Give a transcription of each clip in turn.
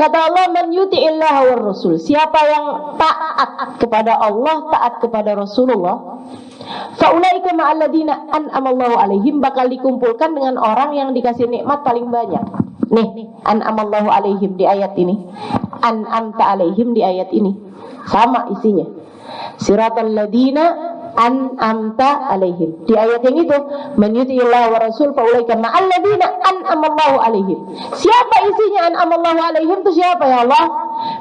Kata Allah, man yuti'illah wa rasul, siapa yang taat kepada Allah, taat kepada Rasulullah, faulaika ma'alladina an'amallahu alaihim, bakal dikumpulkan dengan orang yang dikasih nikmat paling banyak. Nih, an'amallahu alaihim di ayat ini, an'amta alaihim di ayat ini, sama isinya. Siratal ladina an'amta alaihim. Di ayat yang itu, man yuti'illah wa rasul faulaika ma'al ladina an'amallahu alaihim. Siapa isinya an'amallahu alaihim itu siapa ya Allah?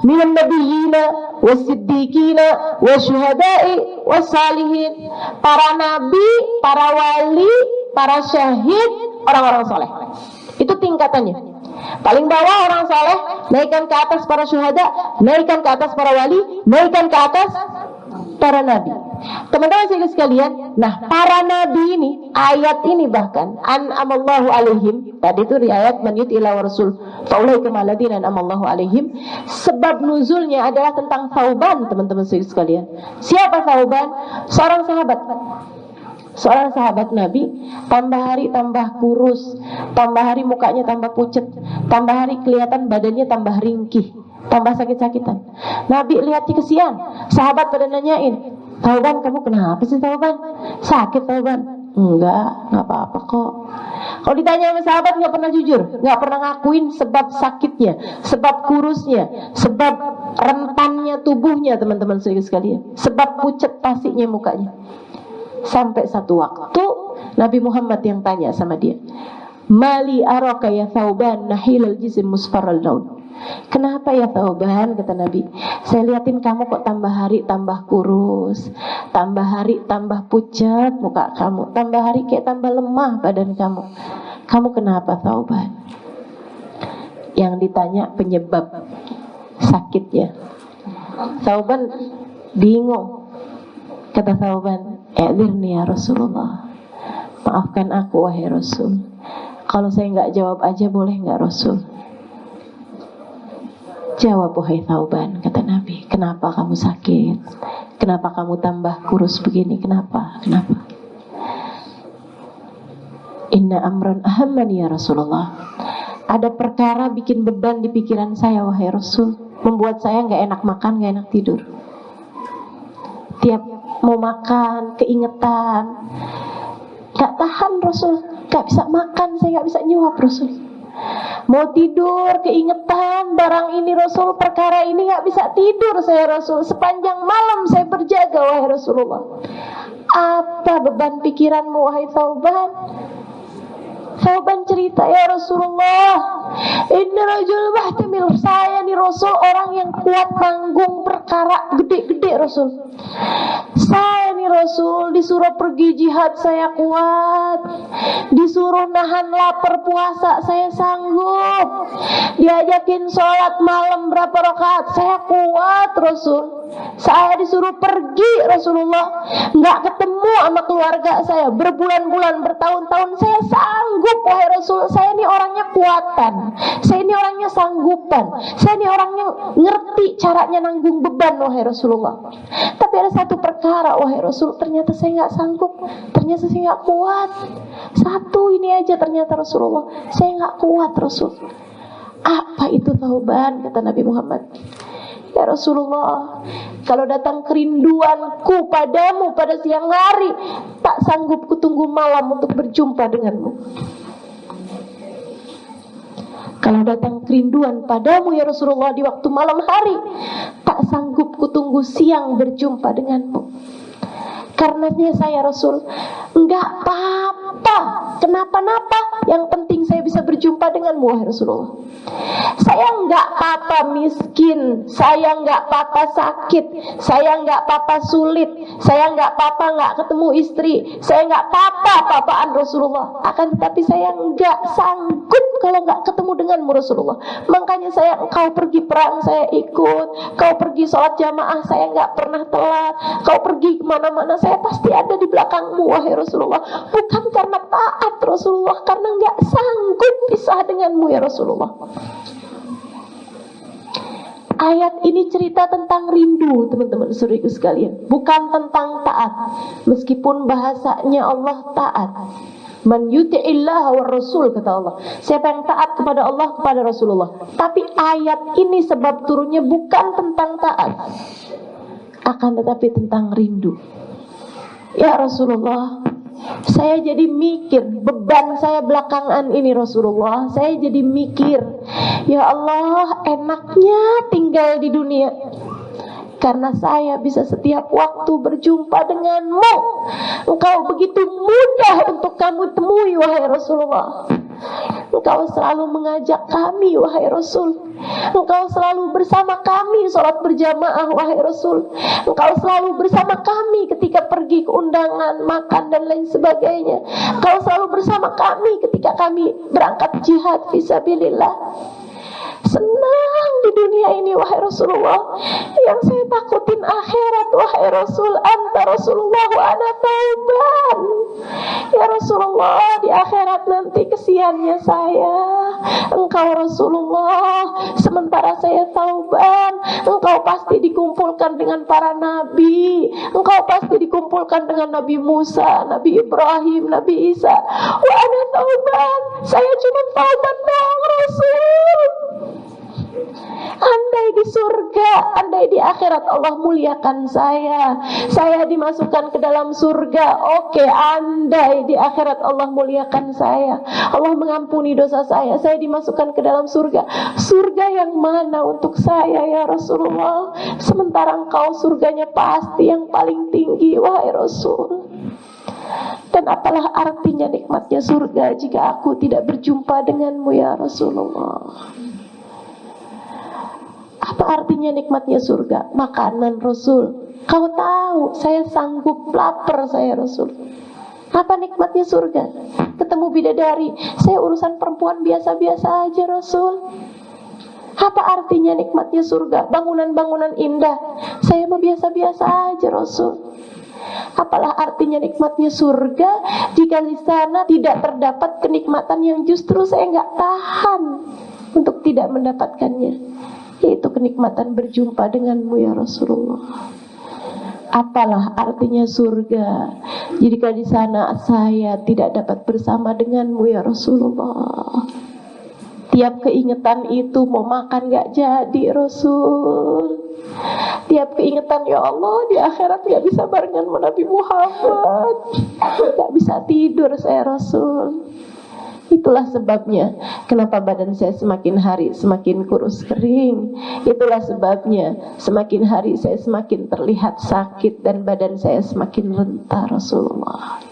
Minan nabiyyina was-siddiqina wasyuhada'i was-salihin. Para nabi, para wali, para syahid, orang-orang soleh. Itu tingkatannya. Paling bawah orang soleh, naikkan ke atas para syuhada, naikkan ke atas para wali, naikkan ke atas para nabi. Teman-teman sekalian, nah para nabi ini, ayat ini bahkan an'amallahu alaihim, tadi itu di ayat man yuti'illah wa rasul faulaika ma'alladina an'amallahu alaihim, sebab nuzulnya adalah tentang Thauban, teman-teman sekalian. Siapa Thauban? Seorang sahabat Nabi, tambah hari tambah kurus, tambah hari mukanya tambah pucet, tambah hari kelihatan badannya tambah ringkih, tambah sakit-sakitan. Nabi lihat kesian, sahabat pada nanyain, Thauban, kamu kenapa sih Thauban? Sakit Thauban? Enggak apa-apa kok. Kalau ditanya sama sahabat nggak pernah jujur, nggak pernah ngakuin sebab sakitnya, sebab kurusnya, sebab rentannya tubuhnya, teman-teman sekalian, sebab pucet pasiknya mukanya. Sampai satu waktu Nabi Muhammad yang tanya sama dia, mali araka ya Thauban nahilal jism musfarral laun. Kenapa ya Thauban, kata Nabi, saya liatin kamu kok tambah hari tambah kurus, tambah hari tambah pucat muka kamu, tambah hari kayak tambah lemah badan kamu. Kamu kenapa Thauban? Yang ditanya penyebab sakitnya. Thauban bingung. Kata Thauban, "I'dzirni ya Rasulullah, maafkan aku wahai Rasul. Kalau saya nggak jawab aja boleh nggak Rasul?" "Jawab wahai Thauban," kata Nabi. "Kenapa kamu sakit? Kenapa kamu tambah kurus begini? Kenapa? Kenapa?" "Inna amran ahammani ya Rasulullah." Ada perkara bikin beban di pikiran saya wahai Rasul, membuat saya nggak enak makan, nggak enak tidur. Tiap mau makan, keingetan, gak tahan Rasul, gak bisa makan, saya gak bisa nyuap Rasul. Mau tidur, keingetan, barang ini Rasul, perkara ini gak bisa tidur saya Rasul. Sepanjang malam saya berjaga wahai Rasulullah. Apa beban pikiranmu wahai Thauban? Thauban cerita, ya Rasulullah, inna rajul mahtamil, saya nih Rasul orang yang kuat nanggung perkara gede-gede Rasul. Saya nih Rasul disuruh pergi jihad saya kuat, disuruh nahan lapar puasa saya sanggup, diajakin sholat malam berapa rakaat saya kuat Rasul. Saya disuruh pergi Rasulullah, nggak ketemu sama keluarga saya berbulan-bulan, bertahun-tahun, saya sanggup wahai Rasul. Saya ini orangnya kuatan, saya ini orangnya sanggupan, saya ini orangnya ngerti caranya nanggung beban wahai Rasulullah. Tapi ada satu perkara wahai Rasul, ternyata saya nggak sanggup, ternyata saya nggak kuat. Satu ini aja ternyata Rasulullah, saya nggak kuat Rasul. Apa itu Thauban? Kata Nabi Muhammad, ya Rasulullah, kalau datang kerinduanku padamu pada siang hari, tak sanggup kutunggu malam untuk berjumpa denganmu. Kalau datang kerinduan padamu ya Rasulullah di waktu malam hari, tak sanggup kutunggu siang berjumpa denganmu. Karenanya saya Rasul, enggak apa-apa, kenapa-napa, yang penting saya bisa berjumpa denganmu wahai Rasulullah. Saya enggak apa-apa miskin, saya enggak apa-apa sakit, saya enggak apa-apa sulit, saya enggak apa-apa enggak ketemu istri, saya enggak apa-apa-apaan Rasulullah. Akan tetapi saya enggak sanggup kalau enggak ketemu denganmu Rasulullah. Makanya saya, engkau pergi perang saya ikut, kau pergi sholat jamaah saya enggak pernah telat, kau pergi kemana-mana saya pasti ada di belakangmu wahai Rasulullah. Bukan karena taat Rasulullah, karena enggak sanggup pisah denganmu ya Rasulullah. Ayat ini cerita tentang rindu teman-teman saudaraku sekalian, bukan tentang taat. Meskipun bahasanya Allah taat, Man yuti'illah wa rasul, kata Allah. Siapa yang taat kepada Allah, kepada Rasulullah. Tapi ayat ini sebab turunnya bukan tentang taat, akan tetapi tentang rindu. Ya Rasulullah, saya jadi mikir, beban saya belakangan ini Rasulullah, saya jadi mikir, ya Allah, enaknya tinggal di dunia karena saya bisa setiap waktu berjumpa denganmu. Engkau begitu mudah untuk kamu temui, wahai Rasulullah. Engkau selalu mengajak kami, wahai Rasul. Engkau selalu bersama kami sholat berjamaah, wahai Rasul. Engkau selalu bersama kami ketika pergi ke undangan, makan dan lain sebagainya. Engkau selalu bersama kami ketika kami berangkat jihad fisabilillah. Senang di dunia ini, wahai Rasulullah. Yang saya takutin akhirat, wahai Rasul. Anta Rasulullah wa ana tauban. Ya Rasulullah, di akhirat nanti kesiannya saya. Engkau Rasulullah, sementara saya tauban. Engkau pasti dikumpulkan dengan para nabi. Engkau pasti dikumpulkan dengan Nabi Musa, Nabi Ibrahim, Nabi Isa. Wa ana tauban. Saya cuma tauban doang, Rasul. Andai di surga, andai di akhirat Allah muliakan saya dimasukkan ke dalam surga. Oke, andai di akhirat Allah muliakan saya, Allah mengampuni dosa saya dimasukkan ke dalam surga. Surga yang mana untuk saya, ya Rasulullah? Sementara engkau surganya pasti yang paling tinggi, wahai Rasul. Dan apalah artinya nikmatnya surga jika aku tidak berjumpa denganmu, ya Rasulullah? Apa artinya nikmatnya surga? Makanan, Rasul. Kau tahu saya sanggup lapar, saya Rasul. Apa nikmatnya surga? Ketemu bidadari. Saya urusan perempuan biasa-biasa aja, Rasul. Apa artinya nikmatnya surga? Bangunan-bangunan indah. Saya mau biasa-biasa aja, Rasul. Apalah artinya nikmatnya surga jika di sana tidak terdapat kenikmatan yang justru saya nggak tahan untuk tidak mendapatkannya, yaitu kenikmatan berjumpa denganmu, ya Rasulullah. Apalah artinya surga jika di sana saya tidak dapat bersama denganmu, ya Rasulullah. Tiap keingetan itu mau makan gak jadi, Rasul. Tiap keingetan, ya Allah, di akhirat gak bisa barengan sama Nabi Muhammad, gak bisa tidur saya, Rasul. Itulah sebabnya kenapa badan saya semakin hari semakin kurus kering. Itulah sebabnya semakin hari saya semakin terlihat sakit dan badan saya semakin rentah, Rasulullah.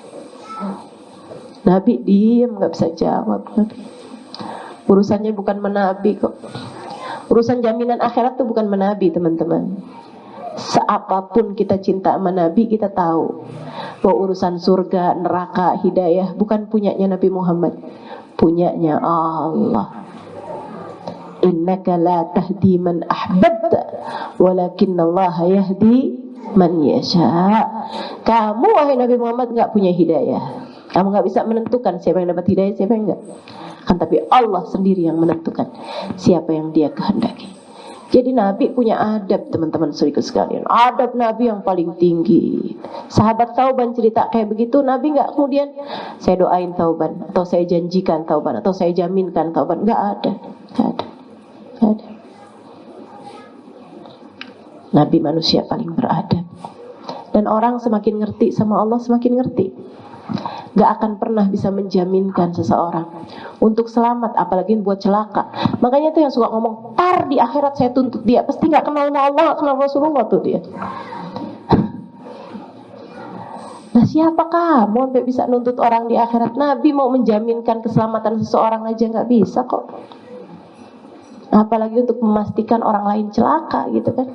Nabi diam, gak bisa jawab. Urusannya bukan menabi kok. Urusan jaminan akhirat itu bukan menabi, teman-teman. Seapapun kita cinta sama Nabi, kita tahu bahwa urusan surga, neraka, hidayah bukan punyanya Nabi Muhammad, punyanya Allah. Innaka la tahdi man ahbabta walakinallaha yahdi man yasha. Kamu, wahai Nabi Muhammad, gak punya hidayah. Kamu gak bisa menentukan siapa yang dapat hidayah, siapa yang enggak. Tapi Allah sendiri yang menentukan siapa yang Dia kehendaki. Jadi Nabi punya adab, teman-teman saudaraku sekalian. Adab Nabi yang paling tinggi. Sahabat Thauban cerita kayak begitu, Nabi nggak kemudian saya doain Thauban, atau saya janjikan Thauban, atau saya jaminkan Thauban. Nggak ada. Nabi manusia paling beradab. Dan orang semakin ngerti sama Allah, semakin ngerti. Gak akan pernah bisa menjaminkan seseorang untuk selamat, apalagi buat celaka. Makanya tuh yang suka ngomong, tar di akhirat saya tuntut dia, pasti gak kenal Allah, gak kenal Rasulullah tuh dia. Nah, siapa kamu sampai bisa nuntut orang di akhirat? Nabi mau menjaminkan keselamatan seseorang aja gak bisa kok, apalagi untuk memastikan orang lain celaka gitu kan.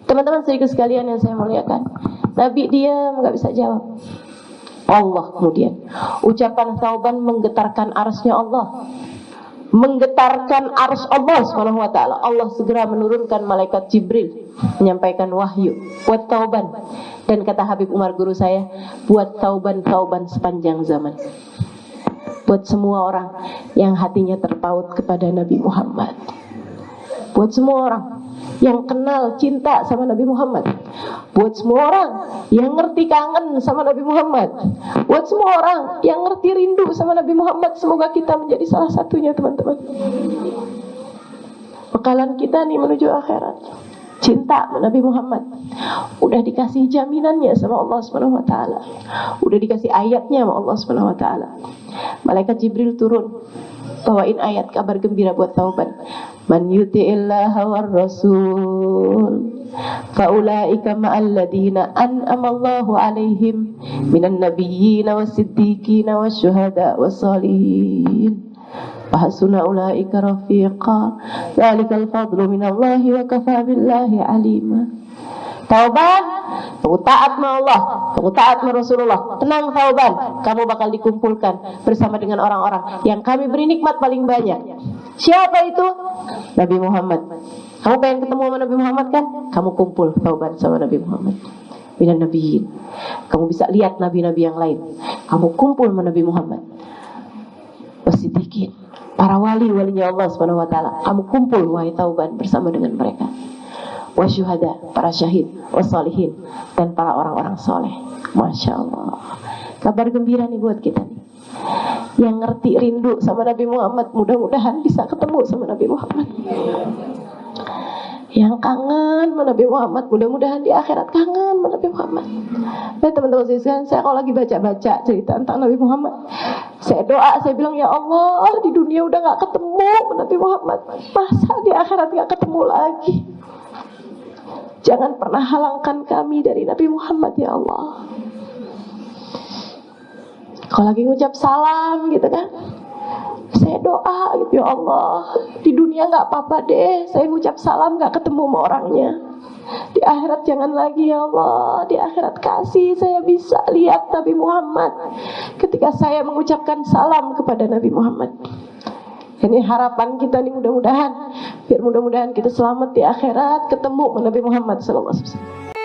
Teman-teman saudaraku sekalian yang saya muliakan, Nabi diam, gak bisa jawab. Allah kemudian, ucapan Thauban menggetarkan arsy-Nya Allah, menggetarkan arsy Allah Subhanahu wa taala. Allah segera menurunkan malaikat Jibril menyampaikan wahyu buat Thauban. Dan kata Habib Umar guru saya, buat Thauban sepanjang zaman. Buat semua orang yang hatinya terpaut kepada Nabi Muhammad. Buat semua orang yang kenal cinta sama Nabi Muhammad, buat semua orang yang ngerti kangen sama Nabi Muhammad, buat semua orang yang ngerti rindu sama Nabi Muhammad. Semoga kita menjadi salah satunya, teman-teman. Bekalan kita nih menuju akhirat, cinta Nabi Muhammad. Udah dikasih jaminannya sama Allah Subhanahu wa taala. Udah dikasih ayatnya sama Allah Subhanahu wa taala. Malaikat Jibril turun bawain ayat kabar gembira buat Thauban. Man yuti'illaha war rasul faulaika ma'al ladina an'amallahu alaihim minan nabiyyina was-siddiqina wasyuhada was-shalihin wa hasuna ulaika rafiqa dzalikal fadlu minallahi wa kafa billahi alima. Thauban, kamu taat sama Allah, kamu taat sama Rasulullah. Tenang Thauban, kamu bakal dikumpulkan bersama dengan orang-orang yang kami beri nikmat paling banyak. Siapa itu? Nabi Muhammad. Kamu pengen ketemu sama Nabi Muhammad kan? Kamu kumpul Thauban sama Nabi Muhammad. Minan nabiyyin. Kamu bisa lihat nabi-nabi yang lain. Kamu kumpul sama Nabi Muhammad. Wasiddiqin, para wali-walinya Allah Subhanahu wa taala. Kamu kumpul wahai Thauban bersama dengan mereka. Wasyuhada, para syahid, wassalihin, dan para orang-orang soleh. Masya Allah. Kabar gembira nih buat kita nih, yang ngerti rindu sama Nabi Muhammad. Mudah-mudahan bisa ketemu sama Nabi Muhammad. Yang kangen sama Nabi Muhammad, mudah-mudahan di akhirat kangen sama Nabi Muhammad. Nah teman-teman sekalian, saya kalau lagi baca-baca cerita tentang Nabi Muhammad, saya doa, saya bilang, ya Allah, di dunia udah gak ketemu sama Nabi Muhammad, masa di akhirat gak ketemu lagi? Jangan pernah halangkan kami dari Nabi Muhammad, ya Allah. Kalau lagi ngucap salam gitu kan, saya doa gitu, ya Allah, di dunia gak apa-apa deh saya ngucap salam gak ketemu sama orangnya. Di akhirat jangan lagi, ya Allah. Di akhirat kasih saya bisa lihat Nabi Muhammad ketika saya mengucapkan salam kepada Nabi Muhammad. Ini harapan kita nih, mudah-mudahan, biar mudah-mudahan kita selamat di akhirat, ketemu Nabi Muhammad sallallahu alaihi wasallam.